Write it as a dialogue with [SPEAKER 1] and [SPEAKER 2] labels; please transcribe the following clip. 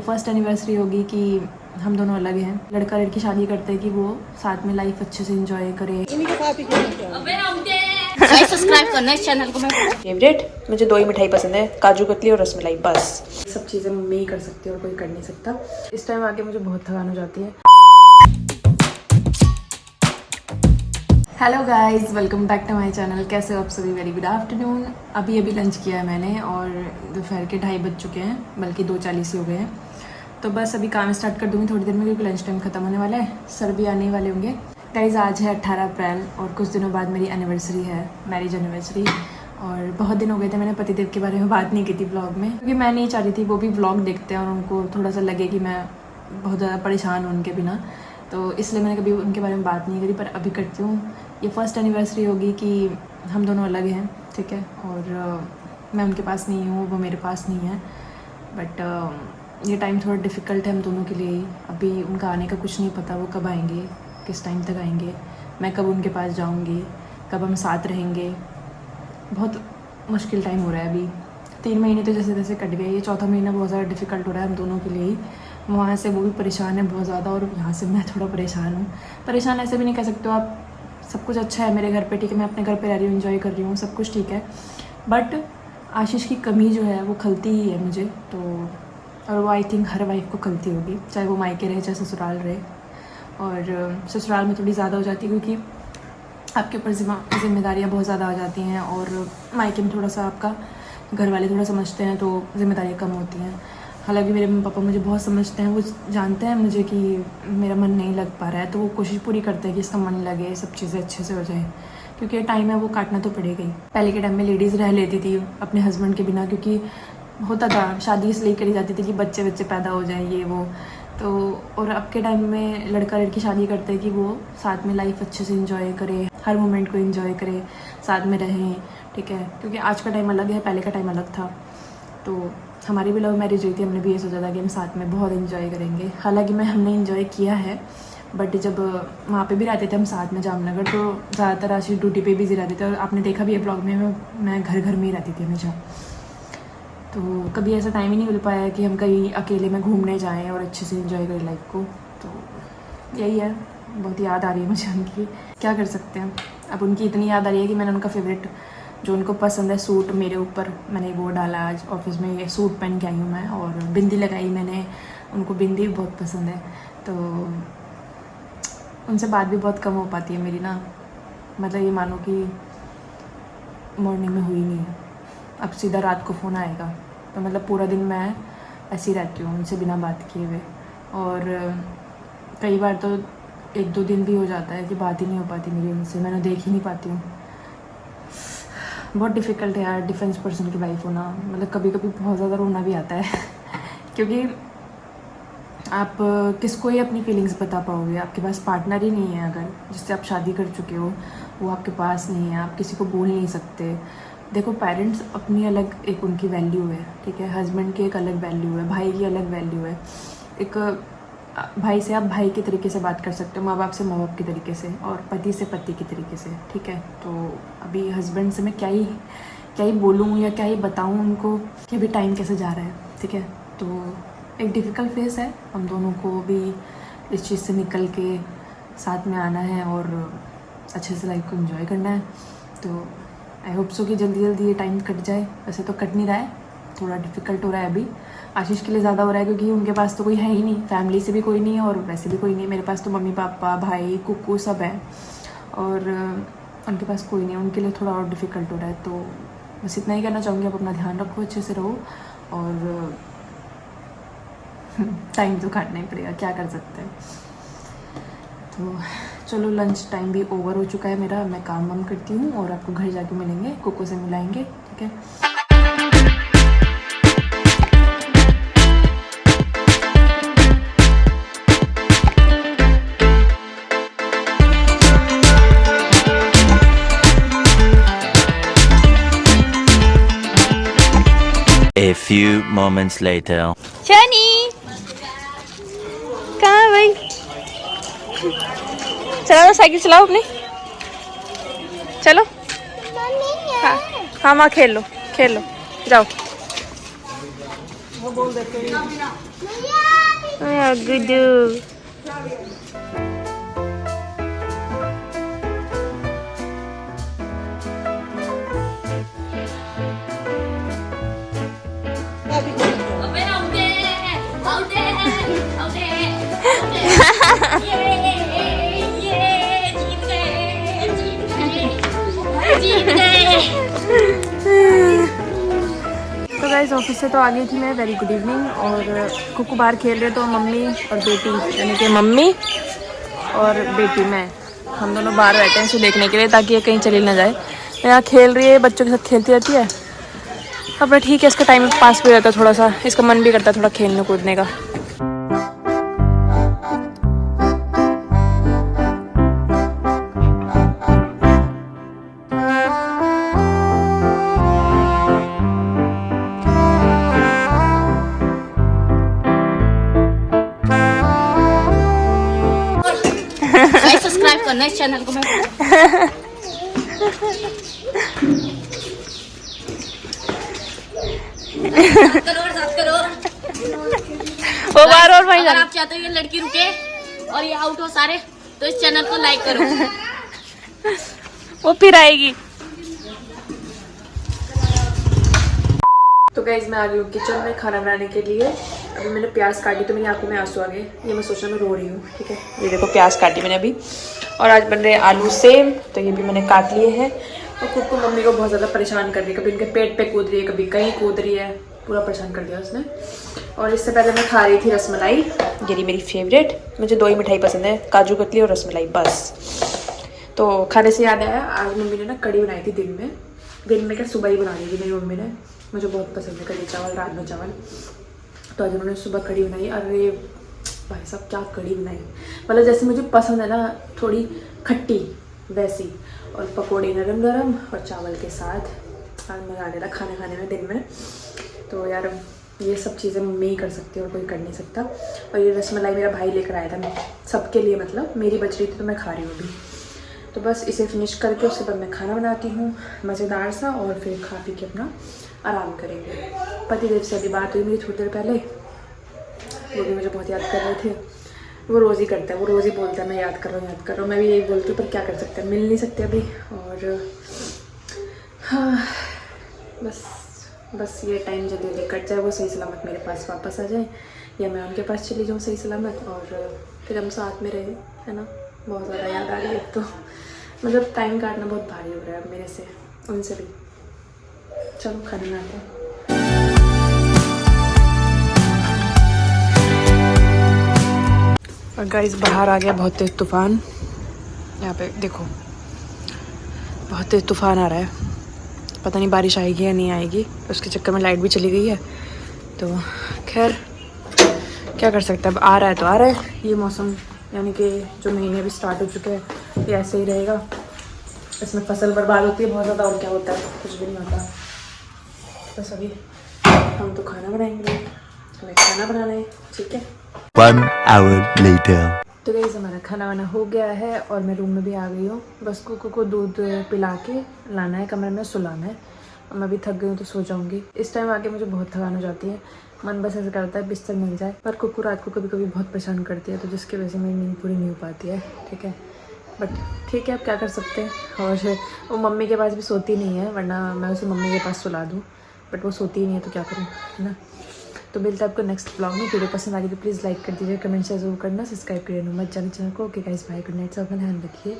[SPEAKER 1] First anniversary होगी कि हम दोनों अलग हैं। लड़का लड़की शादी करते हैं कि वो साथ में लाइफ अच्छे से एंजॉय करे।
[SPEAKER 2] सब्सक्राइब करना इस चैनल को। मैं
[SPEAKER 1] फेवरेट मुझे 2 ही मिठाई पसंद है, काजू कतली और रसमलाई, बस। सब चीज़ें मम्मी ही कर सकती है और कोई कर नहीं सकता। इस टाइम आके मुझे बहुत थकान हो जाती है। Hello guys, welcome back to my channel. कैसे हो आप सभी? Very good afternoon. अभी लंच किया है मैंने और दोपहर के 2:30 बज चुके हैं, बल्कि 2:40 ही हो गए हैं। तो बस अभी काम स्टार्ट कर दूँगी थोड़ी देर में, क्योंकि लंच टाइम ख़त्म होने वाला है। सर भी आने वाले होंगे। गाइस आज है 18 अप्रैल और कुछ दिनों बाद मेरी एनिवर्सरी है, मैरिज एनिवर्सरी। और बहुत दिन हो गए थे मैंने पतिदेव के बारे में बात नहीं की थी ब्लॉग में, क्योंकि मैं नहीं चाह रही थी वो भी ब्लॉग देखते हैं और उनको थोड़ा सा लगे कि मैं बहुत ज़्यादा परेशान हूँ उनके बिना। तो इसलिए मैंने कभी उनके बारे में बात नहीं करी, पर अभी करती हूँ। ये फर्स्ट एनिवर्सरी होगी कि हम दोनों अलग हैं, ठीक है। और मैं उनके पास नहीं हूँ, वो मेरे पास नहीं है। बट ये टाइम थोड़ा डिफ़िकल्ट है हम दोनों के लिए। अभी उनका आने का कुछ नहीं पता, वो कब आएंगे, किस टाइम तक आएंगे, मैं कब उनके पास जाऊँगी, कब हम साथ रहेंगे। बहुत मुश्किल टाइम हो रहा है। अभी 3 महीने तो जैसे तैसे कट गए, ये चौथा महीना बहुत ज़्यादा डिफ़िकल्ट हो रहा है हम दोनों के लिए ही। वहाँ से वो भी परेशान है बहुत ज़्यादा और यहाँ से मैं थोड़ा परेशान हूँ। परेशान ऐसे भी नहीं कह सकते हो आप, सब कुछ अच्छा है मेरे घर पे, ठीक है। मैं अपने घर पे रह रही हूँ, एंजॉय कर रही हूँ, सब कुछ ठीक है। बट आशीष की कमी जो है वो खलती ही है मुझे तो। और वो आई थिंक हर वाइफ को खलती होगी, चाहे वो मायके रहे चाहे ससुराल रहे। और ससुराल में थोड़ी ज़्यादा हो जाती है, क्योंकि आपके ऊपर जिम्मेदारियाँ बहुत ज़्यादा आ जाती हैं। और मायके में थोड़ा सा आपका घर वाले थोड़ा समझते हैं तो जिम्मेदारियाँ कम होती हैं। हालांकि मेरे मम्मी पापा मुझे बहुत समझते हैं, वो जानते हैं मुझे कि मेरा मन नहीं लग पा रहा है, तो वो कोशिश पूरी करते हैं कि इसका मन लगे, सब चीज़ें अच्छे से हो जाए। क्योंकि ये टाइम है वो काटना तो पड़ेगा ही। पहले के टाइम में लेडीज़ रह लेती थी अपने हस्बैंड के बिना, क्योंकि होता था शादी इसलिए करी जाती थी कि बच्चे पैदा हो जाए, ये वो। तो और अब के टाइम में लड़का लड़की शादी करते हैं कि वो साथ में लाइफ अच्छे से एंजॉय करे, हर मोमेंट को एंजॉय करे, साथ में रहें, ठीक है। क्योंकि आज का टाइम अलग है, पहले का टाइम अलग था। तो हमारी भी लव मैरिज हुई थी, हमने भी ये सोचा था कि हम साथ में बहुत एंजॉय करेंगे। हालांकि हमने एंजॉय किया है, बट जब वहाँ पे भी रहते थे हम साथ में जामनगर, तो ज़्यादातर आशीष ड्यूटी पे बिजी रहते थे। और आपने देखा भी है ब्लॉग में, मैं घर में ही रहती थी हमेशा। तो कभी ऐसा टाइम ही नहीं मिल पाया कि हम कहीं अकेले में घूमने जाएं और अच्छे से एंजॉय करें लाइफ को। तो यही है, बहुत याद आ रही है मुझे उनकी, क्या कर सकते हैं। अब उनकी इतनी याद आ रही है कि मैंने उनका फेवरेट जो उनको पसंद है सूट मेरे ऊपर, मैंने वो डाला आज ऑफिस में। ये सूट पहन के आई हूँ मैं, और बिंदी लगाई मैंने, उनको बिंदी भी बहुत पसंद है। तो उनसे बात भी बहुत कम हो पाती है मेरी ना, मतलब ये मानो कि मॉर्निंग में हुई नहीं है। अब सीधा रात को फ़ोन आएगा, तो मतलब पूरा दिन मैं ऐसी रहती हूँ उनसे बिना बात किए हुए। और कई बार तो 1-2 दिन भी हो जाता है कि बात ही नहीं हो पाती मेरी उनसे, मैं देख ही नहीं पाती हूँ। बहुत डिफ़िकल्ट है यार डिफेंस पर्सन की वाइफ होना। मतलब कभी कभी बहुत ज़्यादा रोना भी आता है क्योंकि आप किसको ही अपनी फीलिंग्स बता पाओगे? आपके पास पार्टनर ही नहीं है, अगर जिससे आप शादी कर चुके हो वो आपके पास नहीं है, आप किसी को बोल नहीं सकते। देखो पेरेंट्स अपनी अलग एक उनकी वैल्यू है, ठीक है। हस्बैंड की एक अलग वैल्यू है, भाई की अलग वैल्यू है। एक भाई से आप भाई के तरीके से बात कर सकते हो, माँ बाप से माँ बाप के तरीके से, और पति से पति के तरीके से, ठीक है। तो अभी हस्बैंड से मैं क्या ही बोलूँ या क्या ही बताऊँ उनको कि अभी टाइम कैसे जा रहा है, ठीक है। तो एक डिफ़िकल्ट फेस है, हम दोनों को भी इस चीज़ से निकल के साथ में आना है और अच्छे से लाइफ को एंजॉय करना है। तो आई होप सो कि जल्दी ये टाइम कट जाए। वैसे तो कट नहीं रहा है, थोड़ा डिफ़िकल्ट हो रहा है अभी। आशीष के लिए ज़्यादा हो रहा है, क्योंकि उनके पास तो कोई है ही नहीं, फैमिली से भी कोई नहीं है और वैसे भी कोई नहीं है। मेरे पास तो मम्मी पापा भाई कुकू सब है, और उनके पास कोई नहीं है, उनके लिए थोड़ा और डिफ़िकल्ट हो रहा है। तो बस इतना ही कहना चाहूँगी, आप अपना ध्यान रखो, अच्छे से रहो, और टाइम तो काटना ही पड़ेगा, क्या कर सकते हैं। तो चलो लंच टाइम भी ओवर हो चुका है मेरा, मैं काम वाम करती हूँ और आपको घर जाके मिलेंगे, कोको से मिलाएंगे, ठीक है।
[SPEAKER 3] A few moments later.
[SPEAKER 2] Shani कहाँ है भाई? चलाओ साइकिल, चलाओ अपनी, चलो। हाँ माँ खेल लो जाओ।
[SPEAKER 1] वो बोल देते हैं
[SPEAKER 2] गुड्डू।
[SPEAKER 1] तो गाइस ऑफिस से तो आ गई थी मैं। Very good evening. और कुकू बाहर खेल रहे तो मम्मी और बेटी, यानी कि मम्मी और बेटी, मैं, हम दोनों बाहर बैठे हैं इसे देखने के लिए ताकि ये कहीं चली ना जाए। यहाँ खेल रही है, बच्चों के साथ खेलती रहती है। अब ठीक है, इसका टाइम पास भी रहता है, थोड़ा सा इसका मन भी करता है थोड़ा खेलने कूदने का।
[SPEAKER 2] सब्सक्राइब करना इस चैनल को। मैं करो।
[SPEAKER 1] वो बार और भाई,
[SPEAKER 2] अगर आप चाहते हो ये लड़की रुके और ये आउट हो सारे, तो इस चैनल को लाइक करो।
[SPEAKER 1] वो फिर आएगी। तो गाइज मैं आ गई हूँ किचन में खाना बनाने के लिए। अभी मैंने प्याज काटी तो मेरी आंखों में आंसू आ गए। ये मैं सोचा मैं रो रही हूँ, ठीक है। ये देखो प्याज काटी मैंने अभी। और आज बन रहे आलू सेम, तो ये भी मैंने काट लिए हैं। और खुद को मम्मी को बहुत ज़्यादा परेशान कर रही है, कभी इनके पेट पे कूद रही है, कभी कहीं कूद रही है, पूरा परेशान कर दिया उसने। और इससे पहले मैं खा रही थी रसमलाई, ये मेरी फेवरेट। मुझे 2 ही मिठाई पसंद है, काजू कतली और रसमलाई, बस। तो खाने से याद आया, आज मम्मी ने ना कड़ी बनाई थी दिन में क्या सुबह ही बना ली थी मेरी मम्मी ने। मुझे बहुत पसंद है कड़ी चावल, राजमा चावल। तो आज उन्होंने सुबह कड़ी बनाई। अरे भाई साहब क्या कड़ी बनाई, मतलब जैसे मुझे पसंद है ना, थोड़ी खट्टी वैसी। और पकोड़े नरम गरम और चावल के साथ। आज मज़ा आ गया था खाने खाने में दिन में। तो यार ये सब चीज़ें मम्मी ही कर सकती है और कोई कर नहीं सकता। और ये रसमलाई मेरा भाई लेकर आया था सबके लिए, मतलब मेरी बच रही थी तो मैं खा रही हूँ अभी। तो बस इसे फिनिश करके उसके बाद मैं खाना बनाती हूँ मज़ेदार सा, और फिर खा पी के अपना आराम करेंगे। पतिदेव से अभी बात हुई मेरी थोड़ी देर पहले, वो भी मुझे बहुत याद कर रहे थे। वो रोज़ ही करता है, वो रोज़ ही बोलता है मैं याद कर रहा हूँ। मैं भी यही बोलती हूँ, पर क्या कर सकते हैं, मिल नहीं सकते अभी। और हाँ बस ये टाइम जल्दी जल्दी कट जाए, वो सही सलामत मेरे पास वापस आ जाए, या मैं उनके पास चली जाऊँ सही सलामत, और फिर हम साथ में रहे, है ना। बहुत ज़्यादा याद आ रही है तो, मतलब टाइम काटना बहुत भारी हो रहा है अब मेरे से, उनसे भी। चलो खाना बनाते हैं। और गाइस बाहर आ गया बहुत तेज तूफान। यहाँ पे देखो बहुत तेज तूफान आ रहा है, पता नहीं बारिश आएगी या नहीं आएगी। उसके चक्कर में लाइट भी चली गई है। तो खैर क्या कर सकते हैं, अब आ रहा है तो आ रहा है। ये मौसम यानी कि जो महीने अभी स्टार्ट हो चुके हैं ये ऐसे ही रहेगा। इसमें फसल बर्बाद होती है बहुत ज़्यादा, और क्या होता है, कुछ भी नहीं होता। बस अभी हम तो खाना बनाएंगे, हमें खाना बनाना है, ठीक है।
[SPEAKER 3] 1 hour later.
[SPEAKER 1] तो गाइस हमारा खाना वाना हो गया है और मैं रूम में भी आ गई हूँ। बस कुकू को दूध पिला के लाना है, कमरे में सुलाना है। और मैं भी थक गई हूँ तो सो जाऊँगी। इस टाइम आके मुझे बहुत थकान हो जाती है, मन बस ऐसा करता है बिस्तर मिल जाए। पर कुकू रात को कभी कभी बहुत परेशान करती है, तो जिसकी वजह से मेरी नींद पूरी नहीं हो पाती है, ठीक है। बट ठीक है, अब क्या कर सकते हैं। और वो मम्मी के पास भी सोती नहीं है, वरना मैं उसे मम्मी के पास सुला दूँ, बट वो सोती ही नहीं है, तो क्या करूँ, है ना। तो मिलता है आपको नेक्स्ट ब्लॉग में। वीडियो पसंद आ गई तो प्लीज़ लाइक कर दीजिए, कमेंट शेयर जरूर करना, सब्सक्राइब करिए मत जाने चैनल को। Okay guys, bye, good night, सब अपना ध्यान रखिए।